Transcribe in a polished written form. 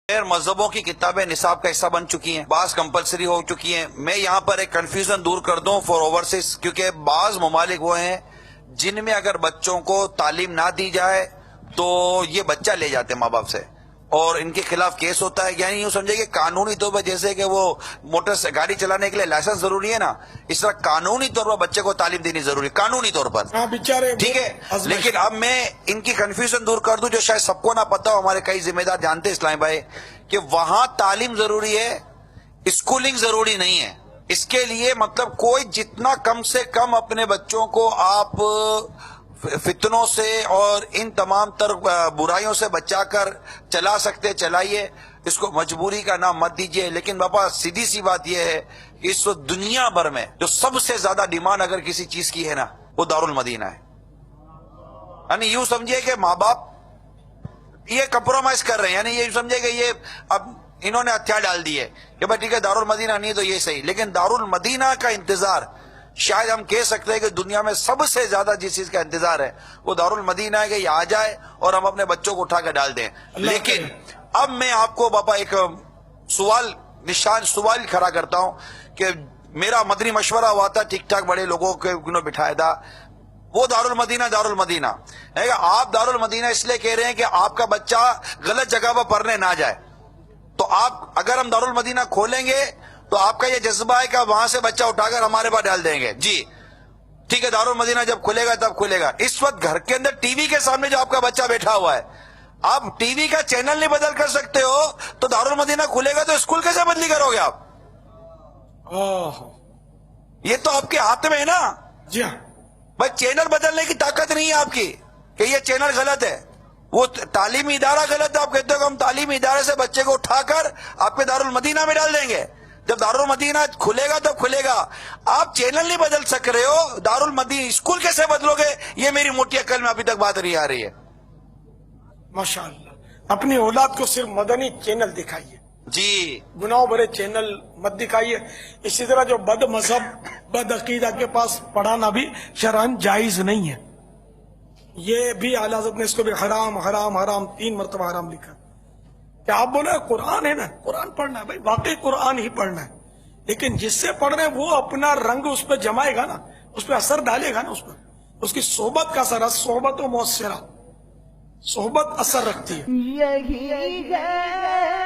مذہبوں کی کتابیں نصاب کا حصہ بن چکی ہیں، بعض کمپلسری ہو چکی ہیں۔ میں یہاں پر ایک کنفیوژن دور کر دوں فار اوورسیز، کیونکہ بعض ممالک وہ ہیں جن میں اگر بچوں کو تعلیم نہ دی جائے تو یہ بچہ لے جاتے ہیں ماں باپ سے اور ان کے خلاف کیس ہوتا ہے۔ یعنی یوں سمجھے کہ قانونی طور پر جیسے کہ وہ گاڑی چلانے کے لیے لائسنس ضروری ہے نا، اس طرح قانونی طور پر بچے کو تعلیم دینی ضروری ہے، قانونی طور پر، ٹھیک ہے۔ لیکن اب میں ان کی کنفیوژن دور کر دوں جو شاید سب کو نہ پتا ہو، ہمارے کئی ذمہ دار جانتے ہیں اسلام بھائی، کہ وہاں تعلیم ضروری ہے، اسکولنگ ضروری نہیں ہے۔ اس کے لیے مطلب کوئی جتنا کم سے کم اپنے بچوں کو آپ فتنوں سے اور ان تمام تر برائیوں سے بچا کر چلا سکتے چلائیے، اس کو مجبوری کا نام مت دیجیے۔ لیکن بابا سیدھی سی بات یہ ہے کہ اس وقت دنیا بھر میں جو سب سے زیادہ ڈیمانڈ اگر کسی چیز کی ہے نا، وہ دارالمدینہ ہے۔ یعنی یوں سمجھیے کہ ماں باپ یہ کمپرومائز کر رہے ہیں، یعنی یہ سمجھے کہ یہ اب انہوں نے ہتھیار ڈال دی ہے کہ بھائی ٹھیک ہے دارالمدینہ نہیں تو یہ صحیح، لیکن دارالمدینہ کا انتظار شاید ہم کہہ سکتے ہیں کہ دنیا میں سب سے زیادہ جس چیز کا انتظار ہے وہ دارالمدینہ ہے کہ یہ آ جائے اور ہم اپنے بچوں کو اٹھا کر ڈال دیں۔ لیکن اب میں آپ کو باپا ایک سوال کھڑا کرتا ہوں کہ میرا مدنی مشورہ ہوا تھا، ٹھیک ٹھاک بڑے لوگوں کو بٹھایا تھا، وہ دارالمدینہ ہے گا۔ آپ دارالمدینہ اس لیے کہہ رہے ہیں کہ آپ کا بچہ غلط جگہ پر پڑھنے نہ جائے، تو آپ اگر ہم دارالمدینہ کھولیں گے تو آپ کا یہ جذبہ ہے کہ وہاں سے بچہ اٹھا کر ہمارے پاس ڈال دیں گے، جی ٹھیک ہے دارالمدینہ جب کھلے گا تب کھلے گا۔ اس وقت گھر کے اندر ٹی وی کے سامنے جو آپ کا بچہ بیٹھا ہوا ہے، آپ ٹی وی کا چینل نہیں بدل کر سکتے ہو تو دارالمدینہ کھلے گا تو اسکول کیسے بدلی کرو گے آپ؟ یہ تو آپ کے ہاتھ میں ہے نا، جی ہاں بھائی چینل بدلنے کی طاقت نہیں ہے آپ کی کہ یہ چینل غلط ہے، وہ تعلیمی ادارہ غلط ہے، آپ کہتے ہو کہ ہم تعلیمی ادارے سے بچے کو اٹھا کر آپ کے دارالمدینہ میں ڈال دیں گے۔ جب دارالمدینہ کھلے گا تب کھلے گا، آپ چینل نہیں بدل سک رہے ہو، دارالمدینہ اسکول کیسے بدلو گے؟ یہ میری موٹی عقل میں ابھی تک بات نہیں آ رہی ہے۔ ماشاءاللہ، اپنی اولاد کو صرف مدنی چینل دکھائیے، جی گناہوں بھرے چینل مت دکھائیے۔ اسی طرح جو بد مذہب بد عقیدہ کے پاس پڑھانا بھی شرعاً جائز نہیں ہے، یہ بھی اعلیٰ حضرت نے اس کو بھی حرام حرام حرام 3 مرتبہ حرام لکھا۔ کیا آپ بولے قرآن ہے نا، قرآن پڑھنا ہے، بھائی واقعی قرآن ہی پڑھنا ہے، لیکن جس سے پڑھ رہے ہیں وہ اپنا رنگ اس پہ جمائے گا نا، اس پہ اثر ڈالے گا نا، اس پر اس کی صحبت کا اثر ہے، صحبت و مؤثرہ، صحبت اثر رکھتی ہے۔ یہی ہے